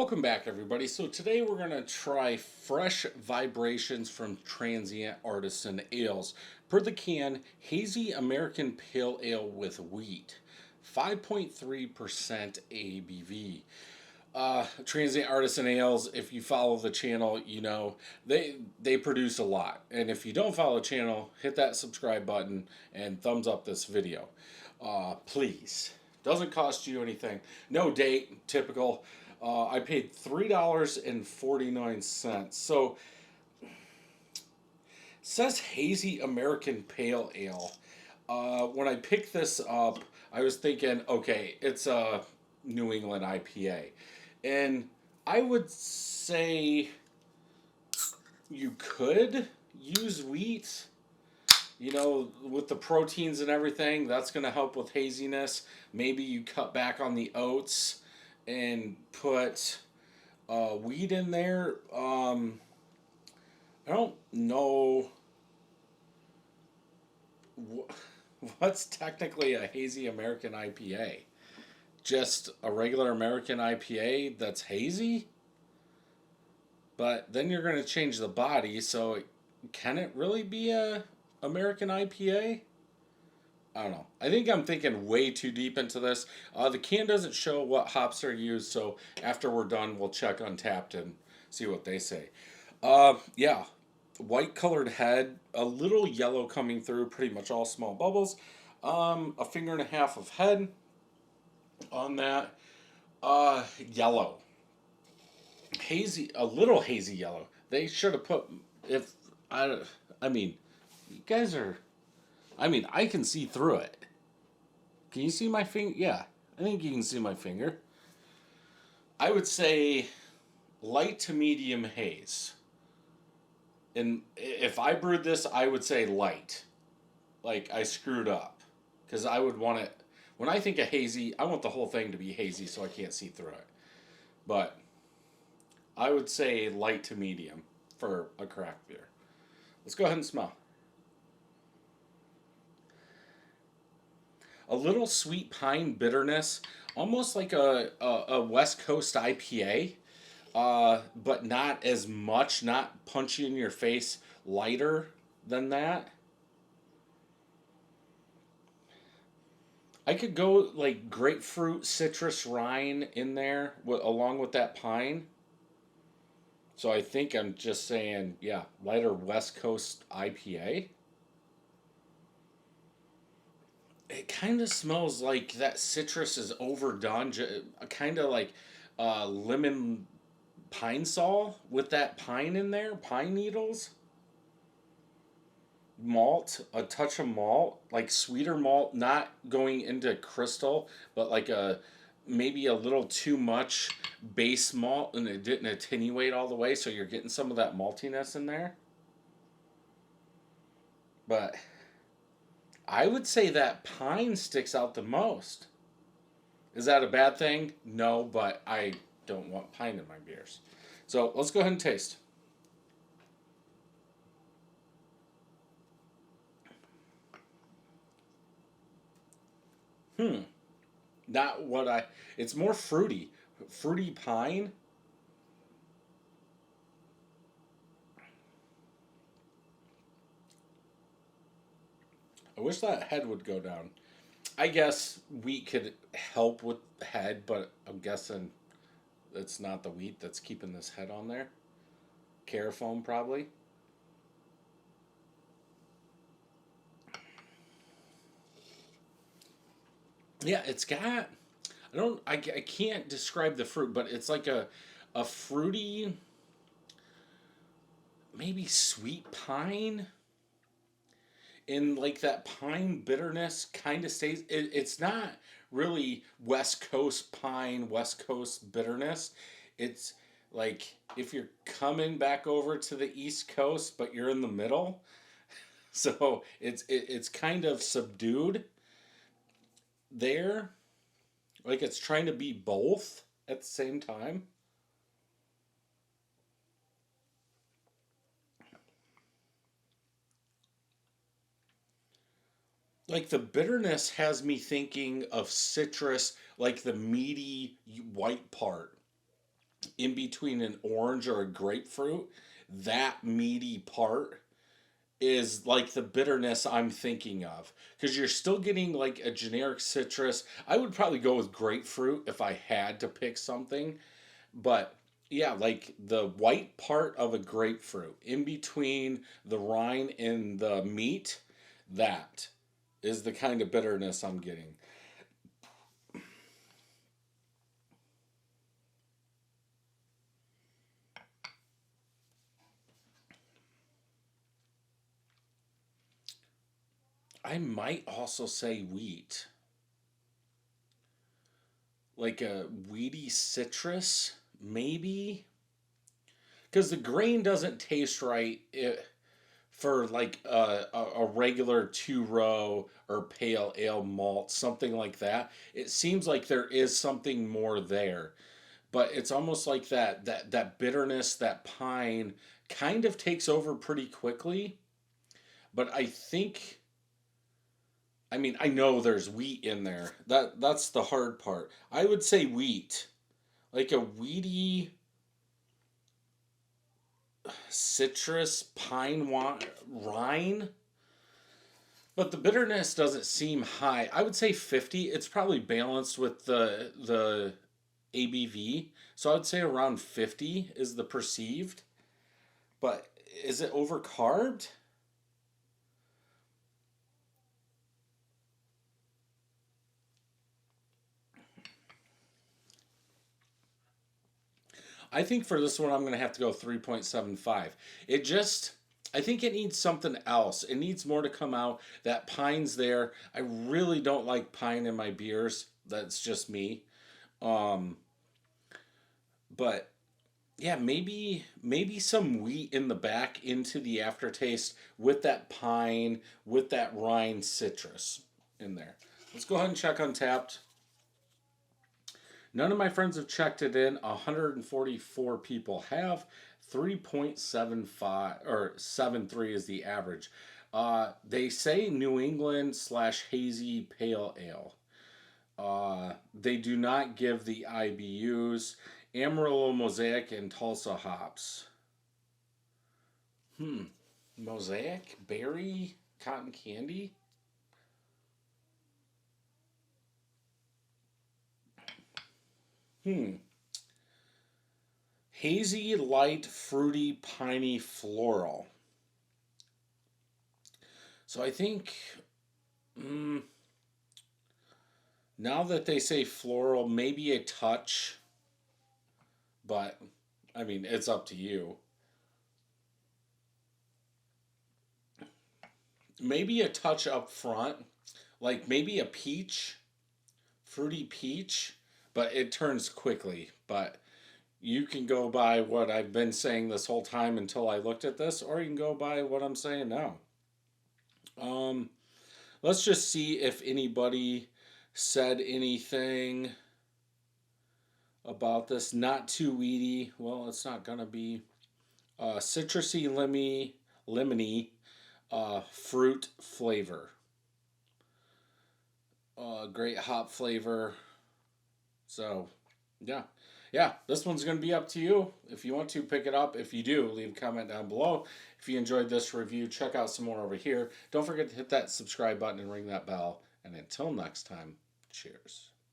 Welcome back, everybody. So today we're going to try fresh vibrations from Transient Artisan Ales. Per the can, hazy American Pale Ale with wheat, 5.3% ABV. Transient Artisan Ales, if you follow the channel, you know they produce a lot. And if you don't follow the channel, hit that subscribe button and thumbs up this video. Please. Doesn't cost you anything. No date, typical. I paid $3.49. So says hazy American Pale Ale. When I picked this up, I was thinking, okay, it's a New England IPA. And I would say you could use wheat, you know, with the proteins and everything. That's going to help with haziness. Maybe you cut back on the oats and put wheat in there. I don't know what's technically a hazy American IPA. Just a regular American IPA that's hazy? But then you're going to change the body, so can it really be a American IPA? I don't know. I think I'm thinking way too deep into this. The can doesn't show what hops are used, so after we're done, we'll check Untapped and see what they say. Yeah, white colored head, a little yellow coming through, pretty much all small bubbles. A finger and a half of head on that. Yellow. Hazy, a little hazy yellow. They should have put, if, I mean, you guys are, I can see through it. Can you see my finger? Yeah, I think you can see my finger. I would say light to medium haze. And if I brewed this, I would say light. Like I screwed up. Because I would want it, when I think of hazy, I want the whole thing to be hazy so I can't see through it. But I would say light to medium for a craft beer. Let's go ahead and smell. A little sweet pine bitterness, almost like a West Coast IPA, but not as much, not punchy in your face, lighter than that. I could go like grapefruit, citrus, rind in there along with that pine. So I think I'm just saying, yeah, lighter West Coast IPA. It kind of smells like that citrus is overdone, kind of like lemon pine sol with that pine in there, pine needles. Malt, a touch of malt, like sweeter malt, not going into crystal, but like a maybe a little too much base malt and it didn't attenuate all the way, so you're getting some of that maltiness in there. But I would say that pine sticks out the most. Is that a bad thing? No, but I don't want pine in my beers. So let's go ahead and taste. Not what I. It's more fruity. Fruity pine. I wish that head would go down. I guess wheat could help with head, but I'm guessing it's not the wheat that's keeping this head on there. Carafoam, probably. Yeah, it's got. I can't describe the fruit, but it's like a fruity, maybe sweet pine. And like that pine bitterness kind of stays. It's not really West Coast pine, West Coast bitterness. It's like if you're coming back over to the East Coast, but you're in the middle. So it's kind of subdued there. Like it's trying to be both at the same time. Like the bitterness has me thinking of citrus, like the meaty white part. in between an orange or a grapefruit, that meaty part is like the bitterness I'm thinking of. Because you're still getting like a generic citrus. I would probably go with grapefruit if I had to pick something. But yeah, like the white part of a grapefruit in between the rind and the meat, that is the kind of bitterness I'm getting. I might also say wheat. Like a weedy citrus, maybe? Because the grain doesn't taste right for like a regular two row or pale ale malt, something like that. It seems like there is something more there, but it's almost like that bitterness, that pine, kind of takes over pretty quickly. But I think, I mean, I know there's wheat in there. That's the hard part. I would say wheat, like a weedy citrus rind, but the bitterness doesn't seem high. I would say 50. It's probably balanced with the ABV. So I would say around 50 is the perceived. But is it overcarbed? I think for this one I'm going to have to go 3.75. It just, I think it needs something else. It needs more to come out. That pine's there. I really don't like pine in my beers. That's just me. Um, but yeah, maybe some wheat in the back into the aftertaste with that pine, with that rind citrus in there. Let's go ahead and check Untapped. None of my friends have checked it in. 144 people have. 3.75 or 73 is the average. They say New England slash hazy pale ale. They do not give the IBUs. Amarillo, Mosaic, and Tulsa hops. Hmm. Mosaic? Berry? Cotton candy? Hmm. Hazy, light, fruity, piney, floral. So I think mm, now that they say floral, maybe a touch, but I mean, it's up to you. Maybe a touch up front, like maybe a peach, fruity peach, but it turns quickly. But you can go by what I've been saying this whole time until I looked at this, or you can go by what I'm saying now. Um, let's just see if anybody said anything about this. Not too weedy. Well, it's not gonna be citrusy, lemony, fruit flavor. Great hop flavor. So, yeah. Yeah, this one's going to be up to you. If you want to pick it up, if you do, leave a comment down below. If you enjoyed this review, check out some more over here. Don't forget to hit that subscribe button and ring that bell. And until next time, cheers.